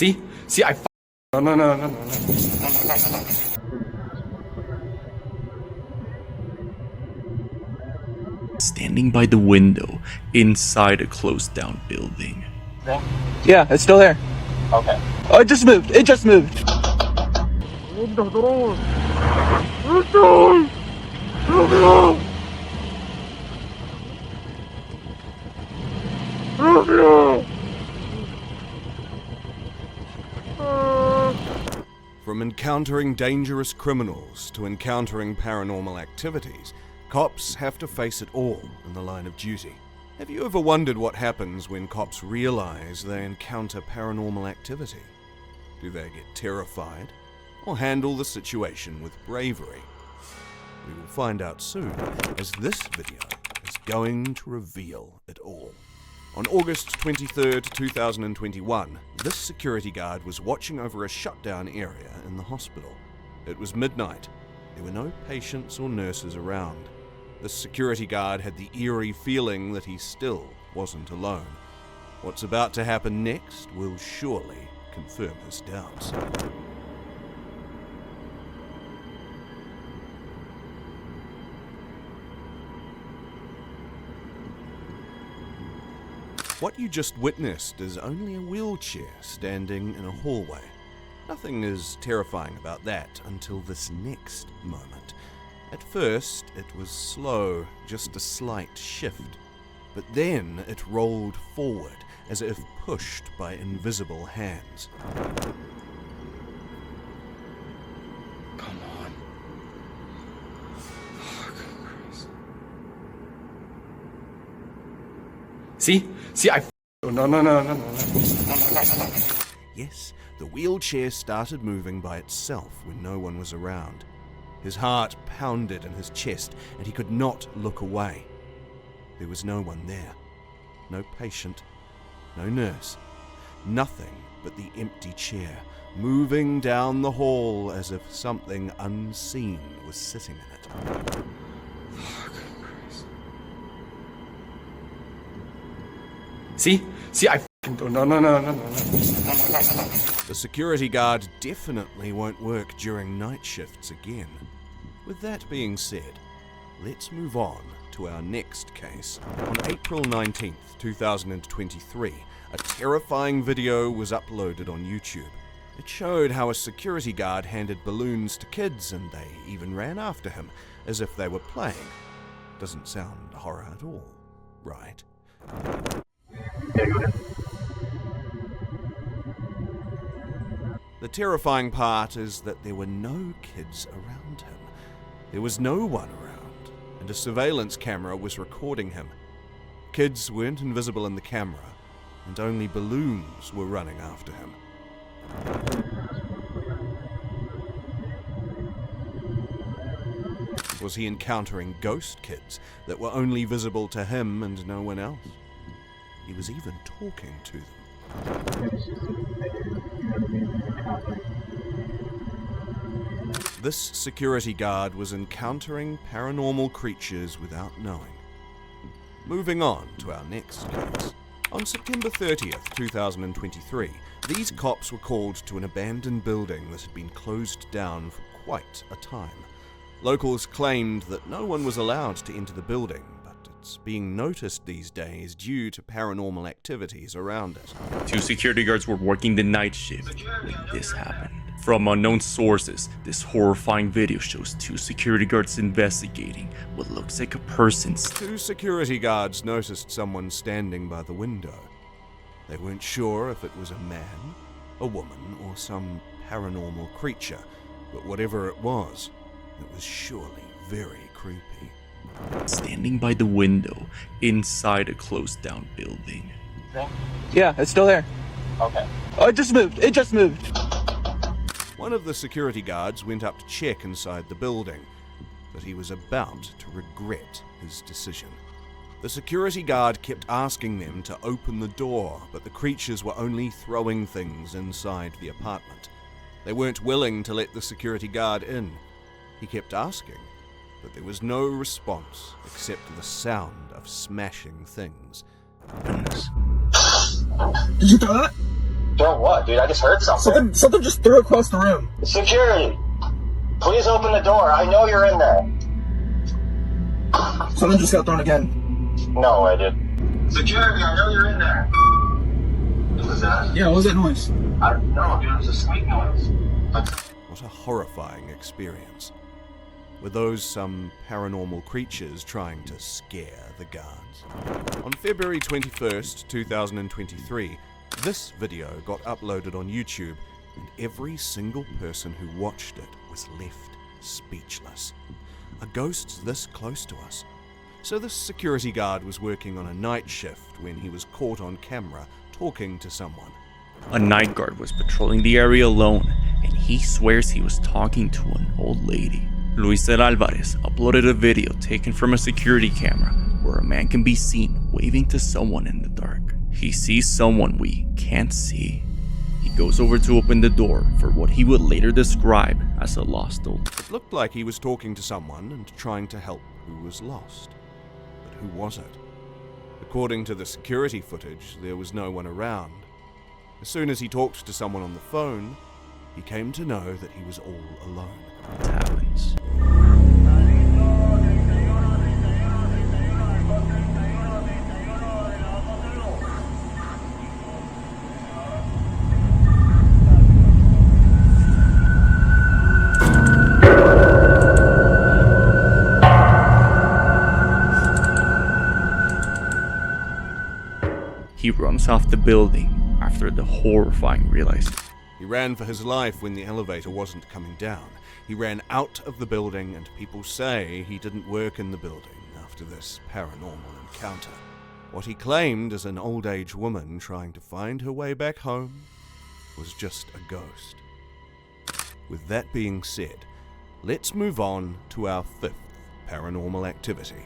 See, no. Standing by the window inside a closed down building. Yeah, it's still there. Okay. Oh, it just moved. It just moved. From encountering dangerous criminals to encountering paranormal activities, cops have to face it all in the line of duty. Have you ever wondered what happens when cops realize they encounter paranormal activity? Do they get terrified or handle the situation with bravery? We will find out soon, as this video is going to reveal it all. On August 23rd, 2021, this security guard was watching over a shutdown area in the hospital. It was midnight. There were no patients or nurses around. This security guard had the eerie feeling that he still wasn't alone. What's about to happen next will surely confirm his doubts. What you just witnessed is only a wheelchair standing in a hallway. Nothing is terrifying about that until this next moment. At first, it was slow, just a slight shift. But then it rolled forward, as if pushed by invisible hands. Come on. Fuck Christ. See, no. Yes, the wheelchair started moving by itself when no one was around. His heart pounded in his chest, and he could not look away. There was no one there. No patient, no nurse, nothing but the empty chair, moving down the hall as if something unseen was sitting in it. Fuck Christ. See, no. The security guard definitely won't work during night shifts again. With that being said, let's move on to our next case. On April 19th, 2023, a terrifying video was uploaded on YouTube. It showed how a security guard handed balloons to kids and they even ran after him, as if they were playing. Doesn't sound horror at all, right? The terrifying part is that there were no kids around him. There was no one around, and a surveillance camera was recording him. Kids weren't invisible in the camera, and only balloons were running after him. Was he encountering ghost kids that were only visible to him and no one else? He was even talking to them. This security guard was encountering paranormal creatures without knowing. Moving on to our next case. On September 30th, 2023, these cops were called to an abandoned building that had been closed down for quite a time. Locals claimed that no one was allowed to enter the building, but it's being noticed these days due to paranormal activities around it. Two security guards were working the night shift when this happened. From unknown sources, this horrifying video shows two security guards investigating what looks like a person's. Two security guards noticed someone standing by the window. They weren't sure if it was a man, a woman, or some paranormal creature, but whatever it was surely very creepy. Standing by the window inside a closed down building. Yeah, it's still there. Okay. Oh, it just moved. It just moved. One of the security guards went up to check inside the building, but he was about to regret his decision. The security guard kept asking them to open the door, but the creatures were only throwing things inside the apartment. They weren't willing to let the security guard in. He kept asking, but there was no response except the sound of smashing things. Did you throw that? Don't what, dude? I just heard something. Something just threw across the room. Security! Please open the door. I know you're in there. Something just got thrown again. No, I did. Security, I know you're in there. What was that? Yeah, what was that noise? I don't know, dude. It was a squeak noise. What a horrifying experience. Were those some paranormal creatures trying to scare the guards? On February 21st, 2023, this video got uploaded on YouTube, and every single person who watched it was left speechless. A ghost this close to us. So this security guard was working on a night shift when he was caught on camera talking to someone. A night guard was patrolling the area alone, and he swears he was talking to an old lady. Luis Alvarez uploaded a video taken from a security camera where a man can be seen waving to someone in the dark. He sees someone we can't see. He goes over to open the door for what he would later describe as a lost old. It looked like he was talking to someone and trying to help who was lost. But who was it? According to the security footage, there was no one around. As soon as he talked to someone on the phone, he came to know that he was all alone. It happens. He runs off the building after the horrifying realization. He ran for his life when the elevator wasn't coming down. He ran out of the building, and people say he didn't work in the building after this paranormal encounter. What he claimed as an old-age woman trying to find her way back home was just a ghost. With that being said, let's move on to our fifth paranormal activity.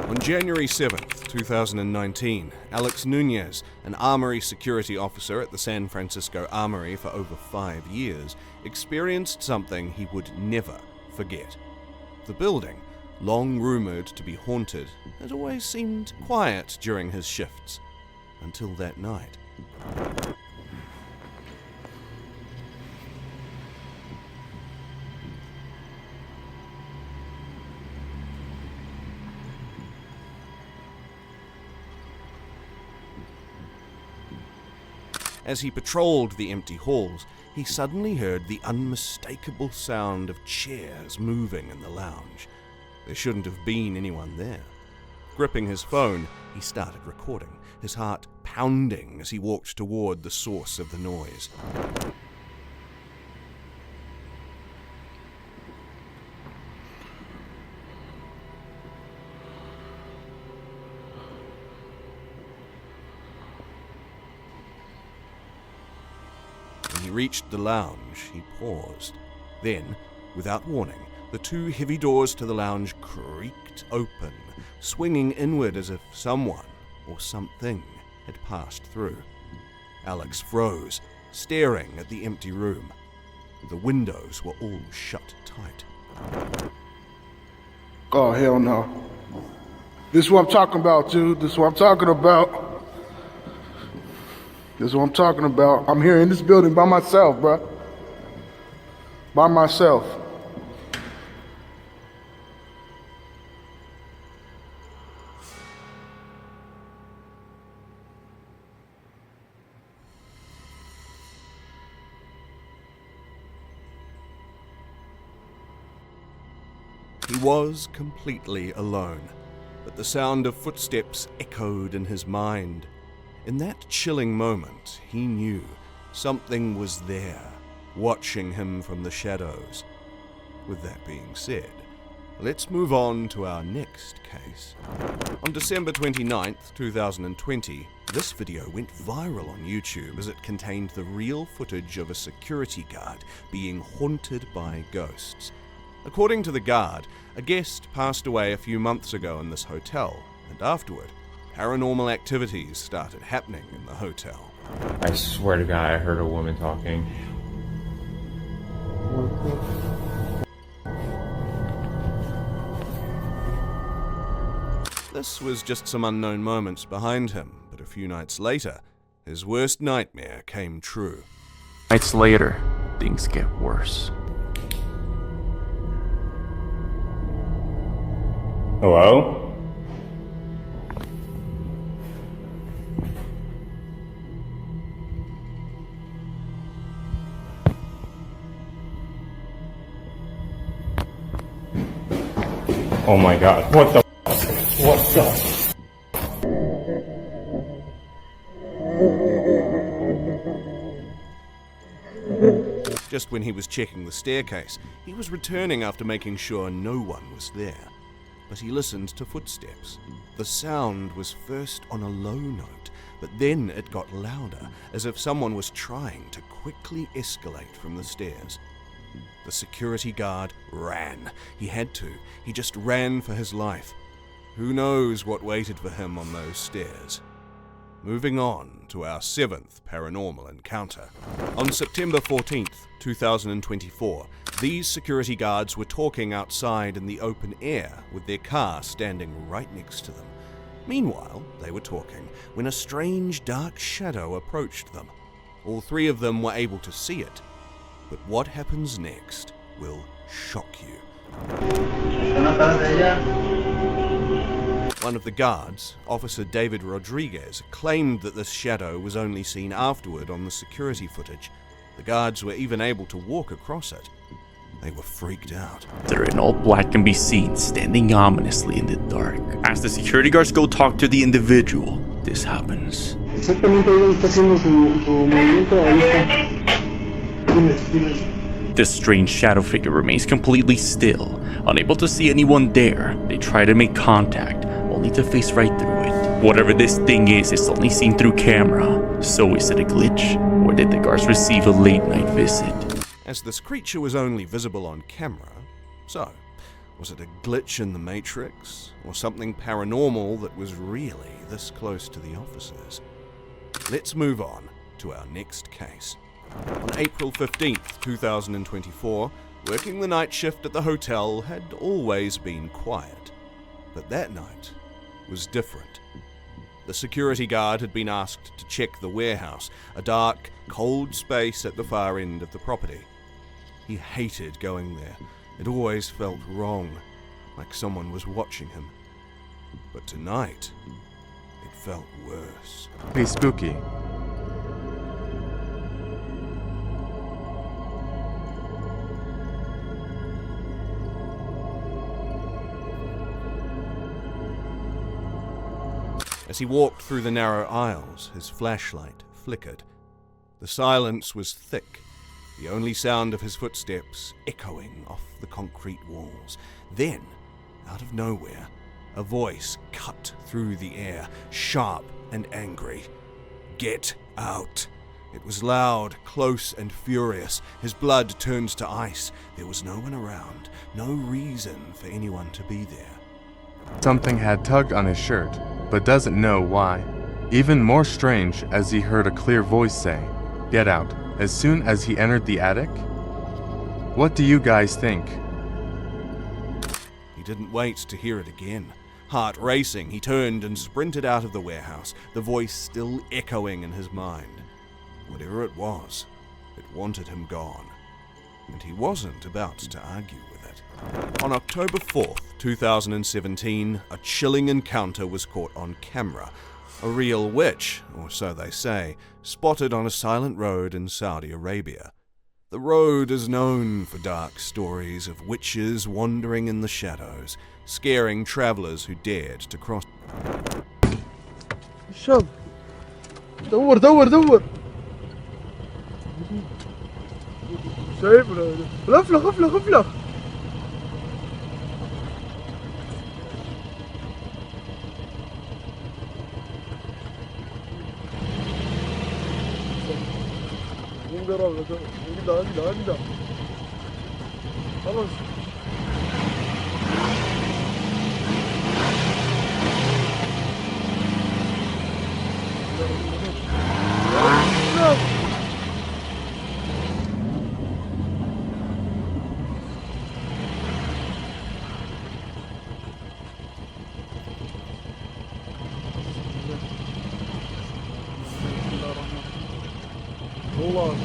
On January 7th, 2019, Alex Nunez, an armory security officer at the San Francisco Armory for over 5 years, experienced something he would never forget. The building, long rumored to be haunted, had always seemed quiet during his shifts, until that night. As he patrolled the empty halls, he suddenly heard the unmistakable sound of chairs moving in the lounge. There shouldn't have been anyone there. Gripping his phone, he started recording, his heart pounding as he walked toward the source of the noise. When he reached the lounge, he paused. Then, without warning, the two heavy doors to the lounge creaked open, swinging inward as if someone or something had passed through. Alex froze, staring at the empty room. The windows were all shut tight. Oh, hell no. This is what I'm talking about, dude. This is what I'm talking about. This is what I'm talking about. I'm here in this building by myself, bruh. By myself. He was completely alone, but the sound of footsteps echoed in his mind. In that chilling moment, he knew something was there, watching him from the shadows. With that being said, let's move on to our next case. On December 29th, 2020, this video went viral on YouTube as it contained the real footage of a security guard being haunted by ghosts. According to the guard, a guest passed away a few months ago in this hotel, and afterward, paranormal activities started happening in the hotel. I swear to God, I heard a woman talking. This was just some unknown moments behind him, but a few nights later, His worst nightmare came true. Nights later, things get worse. Hello? Oh my god, what the f? What the? Just when he was checking the staircase, he was returning after making sure no one was there. But he listened to footsteps. The sound was first on a low note, but then it got louder, as if someone was trying to quickly escalate from the stairs. The security guard ran. He had to. He just ran for his life. Who knows what waited for him on those stairs? Moving on to our 7th paranormal encounter. On September 14th, 2024, these security guards were talking outside in the open air with their car standing right next to them. Meanwhile, they were talking when a strange dark shadow approached them. All 3 of them were able to see it. But what happens next will shock you. One of the guards, Officer David Rodriguez, claimed that this shadow was only seen afterward on the security footage. The guards were even able to walk across it. They were freaked out. There in all black can be seen standing ominously in the dark. As the security guards go talk to the individual, this happens. Exactamente ahí está haciendo su movimiento. Ahí está. Dime. This strange shadow figure remains completely still. Unable to see anyone there, they try to make contact, only to face right through it. Whatever this thing is, it's only seen through camera. So is it a glitch? Or did the guards receive a late-night visit? As this creature was only visible on camera, so was it a glitch in the Matrix, or something paranormal that was really this close to the officers? Let's move on to our next case. On April 15th, 2024, working the night shift at the hotel had always been quiet. But that night was different. The security guard had been asked to check the warehouse, a dark, cold space at the far end of the property. He hated going there. It always felt wrong, like someone was watching him. But tonight, it felt worse. Pretty spooky. As he walked through the narrow aisles, his flashlight flickered. The silence was thick, the only sound of his footsteps echoing off the concrete walls. Then, out of nowhere, a voice cut through the air, sharp and angry. "Get out!" It was loud, close and furious. His blood turned to ice. There was no one around, no reason for anyone to be there. Something had tugged on his shirt, but doesn't know why. Even more strange as he heard a clear voice say, "Get out," as soon as he entered the attic. What do you guys think? He didn't wait to hear it again. Heart racing, he turned and sprinted out of the warehouse, the voice still echoing in his mind. Whatever it was, it wanted him gone. And he wasn't about to argue with it. On October 4th, 2017, a chilling encounter was caught on camera. A real witch, or so they say, spotted on a silent road in Saudi Arabia. The road is known for dark stories of witches wandering in the shadows, scaring travelers who dared to cross. شوف دور دور دور شايف غفلة غفلة غفلة عنده خلاص Hold on.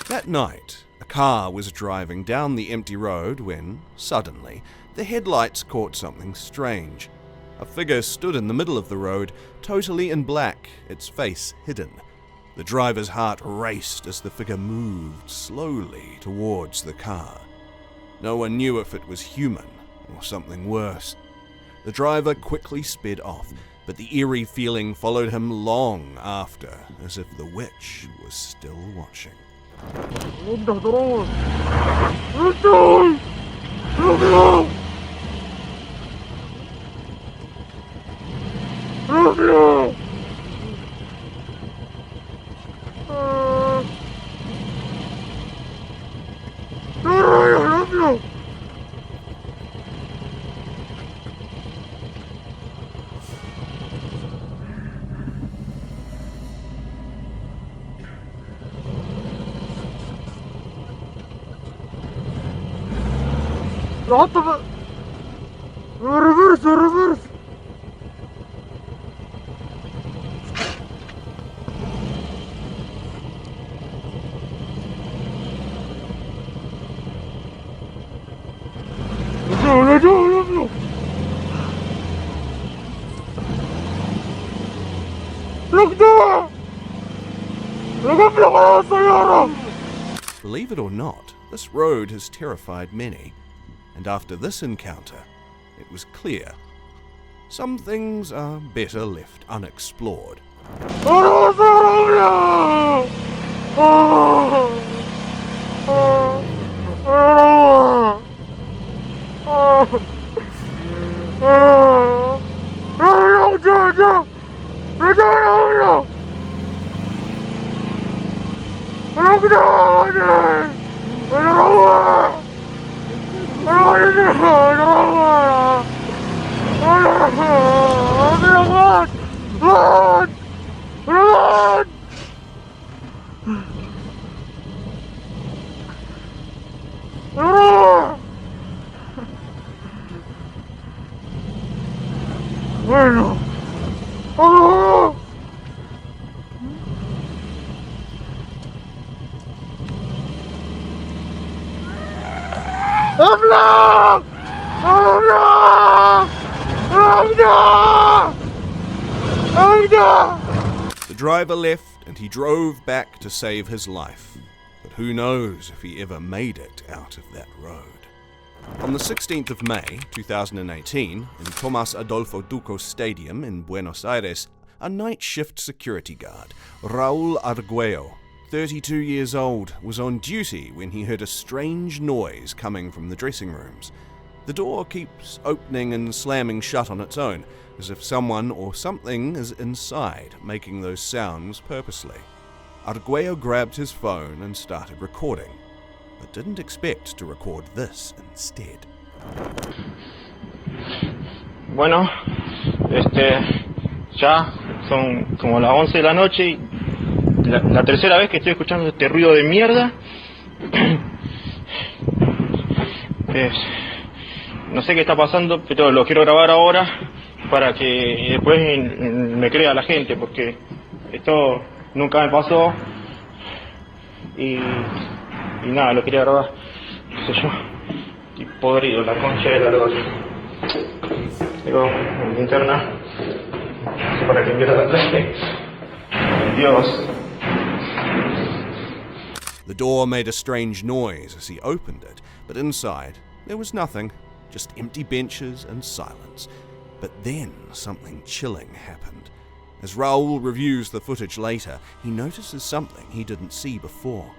That night, a car was driving down the empty road when, suddenly, the headlights caught something strange. A figure stood in the middle of the road, totally in black, its face hidden. The driver's heart raced as the figure moved slowly towards the car. No one knew if it was human or something worse. The driver quickly sped off, but the eerie feeling followed him long after, as if the witch was still watching. Reverse. Believe it or not, this road has terrified many, and after this encounter, it was clear some things are better left unexplored. The driver left and he drove back to save his life, but who knows if he ever made it out of that road. On the 16th of May, 2018, in Tomás Adolfo Ducos Stadium in Buenos Aires, a night shift security guard, Raúl Arguello, 32 years old, was on duty when he heard a strange noise coming from the dressing rooms. The door keeps opening and slamming shut on its own, as if someone or something is inside, making those sounds purposely. Arguello grabbed his phone and started recording, but didn't expect to record this instead. Bueno, ya son como las 11 de la noche y la tercera vez que estoy escuchando este ruido de mierda. No sé qué está pasando, pero lo quiero grabar ahora para que después me crea la gente, porque esto nunca me pasó y nada, lo quería grabar, qué sé yo, y podrido, la concha de la lora. Tengo mi linterna, no sé para qué empieza la clase. Dios. The door made a strange noise as he opened it, but inside there was nothing, just empty benches and silence. But then something chilling happened. As Raúl reviews the footage later, he notices something he didn't see before.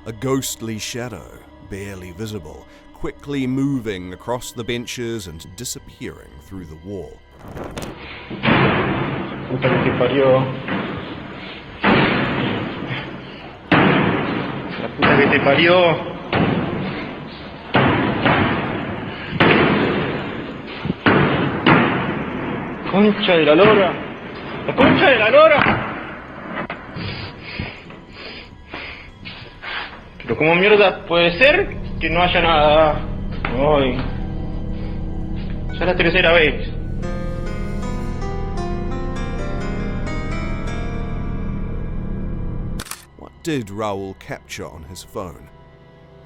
A ghostly shadow, barely visible, quickly moving across the benches and disappearing through the wall. Puta que te parió. La puta que te parió. Concha de la lora. La concha de la lora. Pero ¿cómo mierda puede ser que no haya nada? Ay. Ya es la tercera vez. did Raoul capture on his phone?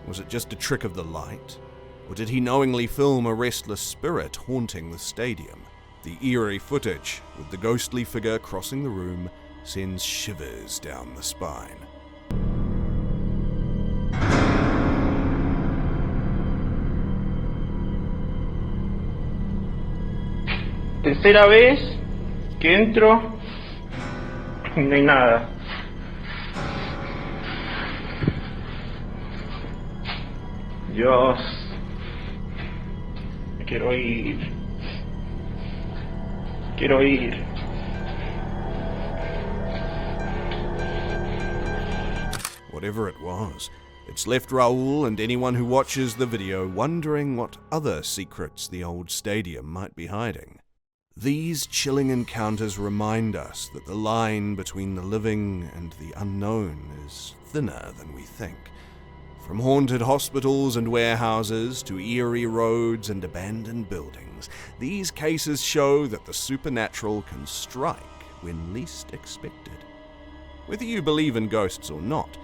Was it just a trick of the light? Or did he knowingly film a restless spirit haunting the stadium? The eerie footage, with the ghostly figure crossing the room, sends shivers down the spine. Tercera vez que entro y no hay nada. Dios, me quiero ir. Quiero ir. Whatever it was, it's left Raoul and anyone who watches the video wondering what other secrets the old stadium might be hiding. These chilling encounters remind us that the line between the living and the unknown is thinner than we think. From haunted hospitals and warehouses to eerie roads and abandoned buildings, these cases show that the supernatural can strike when least expected. Whether you believe in ghosts or not,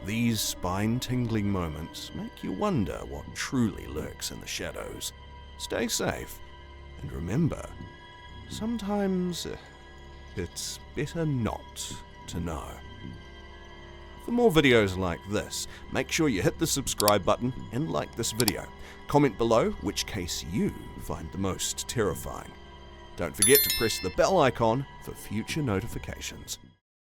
these spine-tingling moments make you wonder what truly lurks in the shadows. Stay safe, and remember, sometimes it's better not to know. For more videos like this, make sure you hit the subscribe button and like this video. Comment below which case you find the most terrifying. Don't forget to press the bell icon for future notifications.